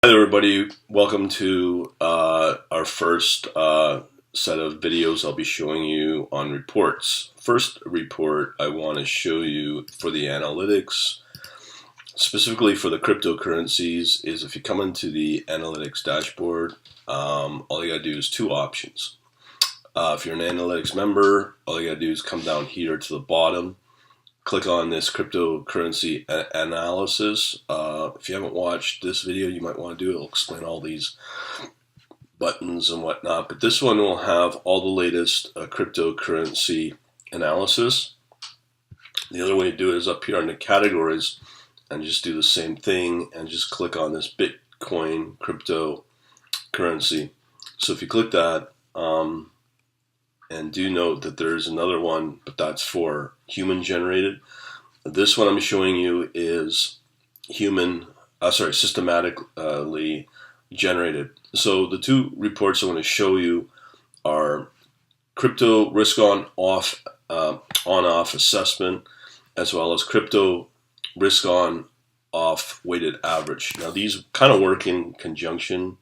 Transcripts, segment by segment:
Hi there, everybody. Welcome to our first set of videos I'll be showing you on reports. First report I want to show you for the analytics, specifically for the cryptocurrencies, is if you come into the analytics dashboard, all you gotta do is two options. If you're an analytics member, all you gotta do is come down here to the bottom, click on this cryptocurrency analysis. If you haven't watched this video, you might want to do it. It'll explain all these buttons and whatnot. But this one will have all the latest cryptocurrency analysis. The other way to do it is up here on the categories and just do the same thing and just click on this Bitcoin cryptocurrency. So if you click that, and do note that there's another one, but that's for human generated. This one I'm showing you is systematically generated. So the two reports I want to show you are crypto risk on-off assessment, as well as crypto risk on-off weighted average. Now these kind of work in conjunction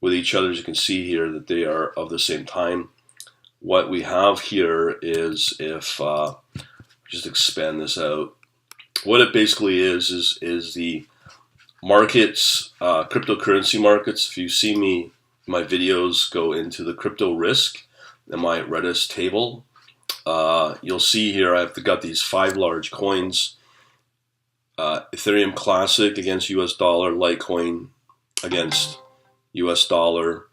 with each other. As you can see here that they are of the same time. What we have here is, if just expand this out, what it basically is the markets, cryptocurrency markets. If you see me, my videos go into the crypto risk in my Redis table. You'll see here I've got these 5 large coins: Ethereum Classic against US dollar, Litecoin against US dollar,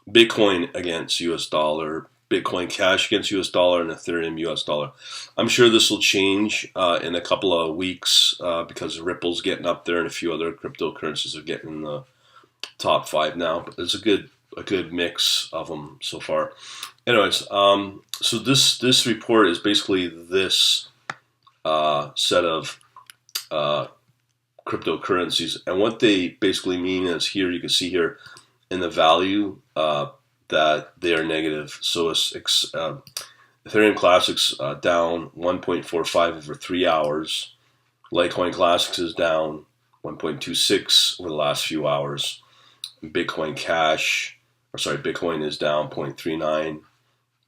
Bitcoin against US dollar, Bitcoin Cash against US dollar, and Ethereum US dollar. I'm sure this will change in a couple of weeks because Ripple's getting up there and a few other cryptocurrencies are getting in the top 5 now. But it's a good mix of them so far. Anyways, so this report is basically this set of cryptocurrencies, and what they basically mean is, here you can see here in the value that they are negative. So Ethereum Classics down 1.45 over 3 hours. Litecoin Classics is down 1.26 over the last few hours. Bitcoin is down 0.39.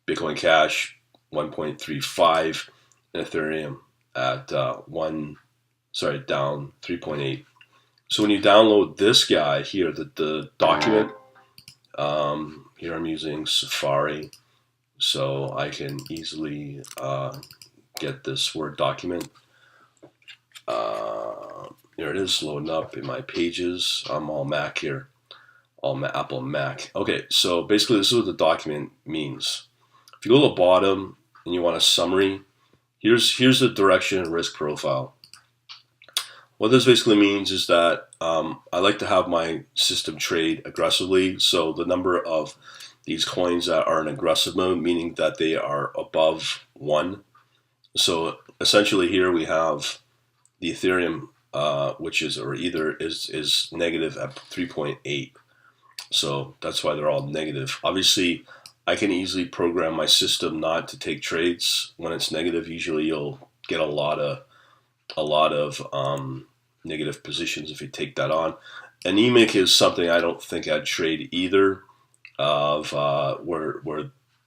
Bitcoin Cash 1.35, and Ethereum at down 3.8. So when you download this guy here, the document. Here I'm using Safari, so I can easily get this Word document. Here it is, loading up in my pages. I'm all Mac here, Apple Mac. Okay, so basically this is what the document means. If you go to the bottom and you want a summary, here's the direction and risk profile. What this basically means is that I like to have my system trade aggressively. So the number of these coins that are in aggressive mode, meaning that they are above 1. So essentially here we have the Ethereum, which is negative at 3.8. So that's why they're all negative. Obviously, I can easily program my system not to take trades when it's negative. Usually you'll get a lot of negative positions if you take that on. Anemic is something I don't think I'd trade either, of where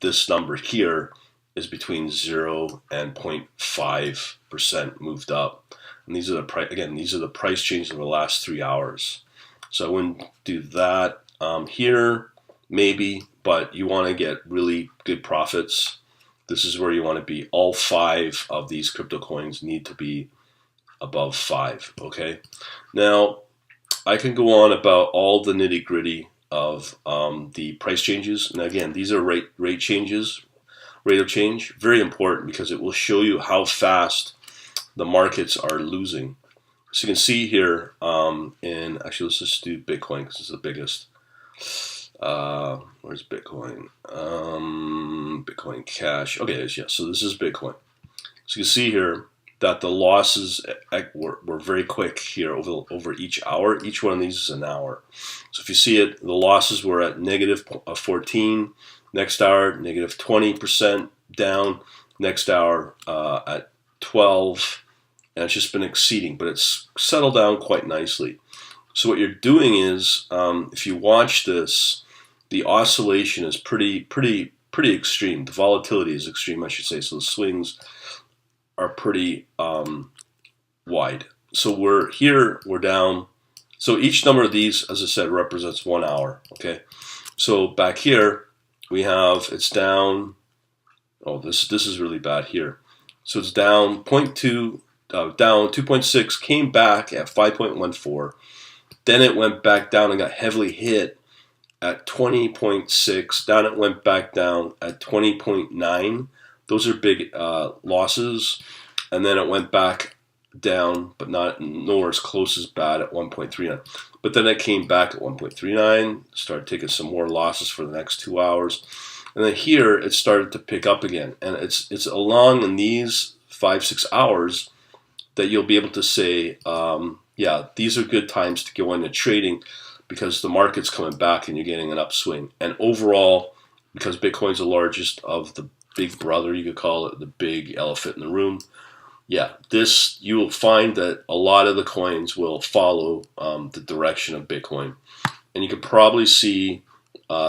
this number here is between 0 and 0.5% moved up. And these are the price changes over the last 3 hours. So I wouldn't do that here, maybe, but you want to get really good profits. This is where you want to be. All 5 of these crypto coins need to be above 5. Okay, now I can go on about all the nitty gritty of the price changes. And again, these are rate of change. Very important because it will show you how fast the markets are losing. So you can see here actually let's just do Bitcoin because it's the biggest. Where's Bitcoin? Bitcoin Cash. Okay, yeah. So this is Bitcoin. So you can see here that the losses were very quick here over each hour. Each one of these is an hour. So if you see it, the losses were at negative 14, next hour negative 20% down, next hour at 12, and it's just been exceeding, but it's settled down quite nicely. So what you're doing is, if you watch this, the oscillation is pretty extreme. The volatility is extreme, I should say. So the swings are pretty wide. So we're down. So each number of these, as I said, represents 1 hour. Okay. So back here we have it's down. Oh, this is really bad here. So it's down 0.2, down 2.6, came back at 5.14. Then it went back down and got heavily hit at 20.6. Down it went back down at 20.9. Those are big losses. And then it went back down, but nowhere as close as bad at 1.39. But then it came back at 1.39, started taking some more losses for the next 2 hours. And then here it started to pick up again. And it's along in these 5-6 hours that you'll be able to say, yeah, these are good times to go into trading because the market's coming back and you're getting an upswing. And overall, because Bitcoin's the largest of the big brother, you could call it, the big elephant in the room, yeah, this, you will find that a lot of the coins will follow the direction of Bitcoin. And you can probably see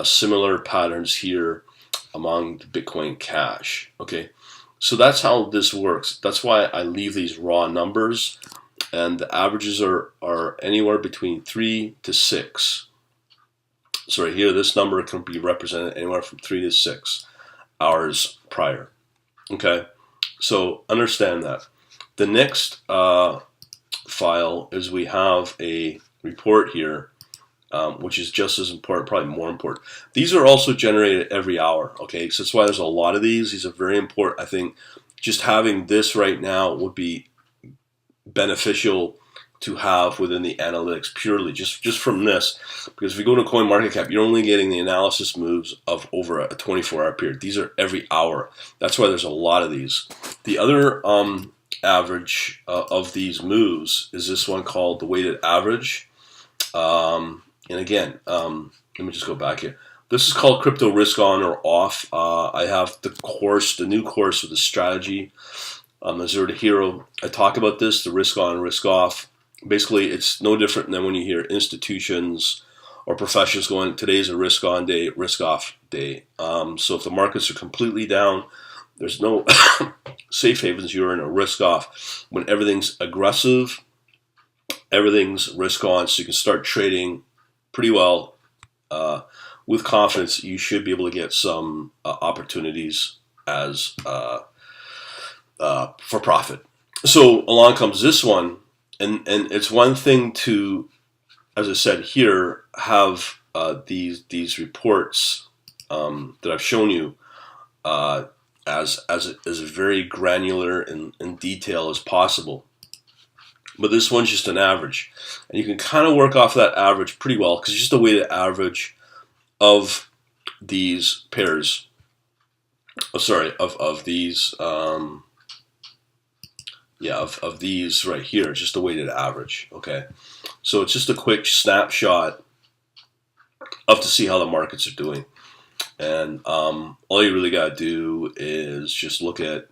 similar patterns here among the Bitcoin Cash. Okay, so that's how this works. That's why I leave these raw numbers, and the averages are anywhere between 3 to 6. So right here, this number can be represented anywhere from 3 to 6 hours prior. Okay, so understand that. The next file is we have a report here, which is just as important, probably more important. These are also generated every hour, okay? So that's why there's a lot of these. These are very important. I think just having this right now would be beneficial to have within the analytics purely, just from this. Because if you go to CoinMarketCap, you're only getting the analysis moves of over a 24-hour period. These are every hour. That's why there's a lot of these. The other average of these moves is this one called the weighted average. And again, let me just go back here. This is called Crypto Risk On or Off. I have the new course with the strategy, the Zero to Hero. I talk about this, the risk on, risk off. Basically, it's no different than when you hear institutions or professionals going, today's a risk on day, risk off day. So if the markets are completely down, there's no safe havens, you're in a risk off. When everything's aggressive, everything's risk on, so you can start trading pretty well with confidence. You should be able to get some opportunities as for profit. So along comes this one, and it's one thing to, as I said here, have these reports that I've shown you as very granular and in detail as possible. But this one's just an average. And you can kind of work off that average pretty well because it's just a weighted average of these pairs. Oh, sorry, of these, of these right here, just a weighted average, okay? So it's just a quick snapshot of to see how the markets are doing. And all you really got to do is just look at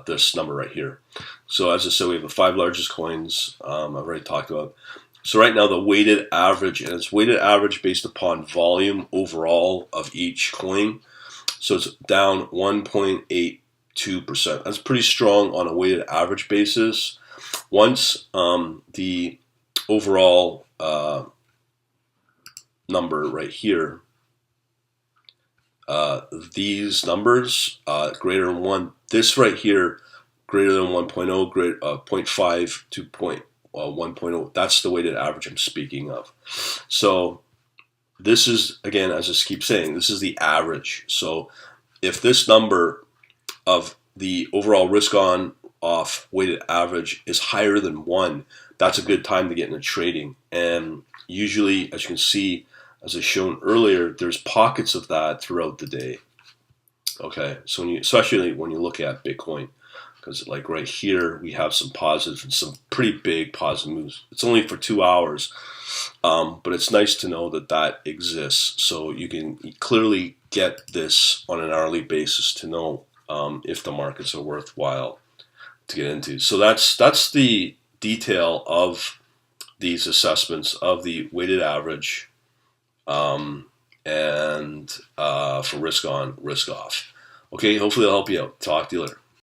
this number right here. So as I said, we have the 5 largest coins I've already talked about. So right now the weighted average, and it's weighted average based upon volume overall of each coin. So it's down 1.82%. That's pretty strong on a weighted average basis. Once the overall number right here, these numbers greater than 1, this right here greater than 1.0, 0.5 to 1.0, that's the weighted average I'm speaking of. So this is, again, as I keep saying, this is the average. So if this number of the overall risk on off weighted average is higher than 1, that's a good time to get into trading. And usually, as you can see, as I shown earlier, there's pockets of that throughout the day. Okay, so especially when you look at Bitcoin, because like right here, we have some positive and some pretty big positive moves. It's only for 2 hours, but it's nice to know that that exists. So you can clearly get this on an hourly basis to know if the markets are worthwhile to get into. So that's the detail of these assessments of the weighted average and for risk on, risk off. Okay, hopefully I'll help you out. Talk to you later.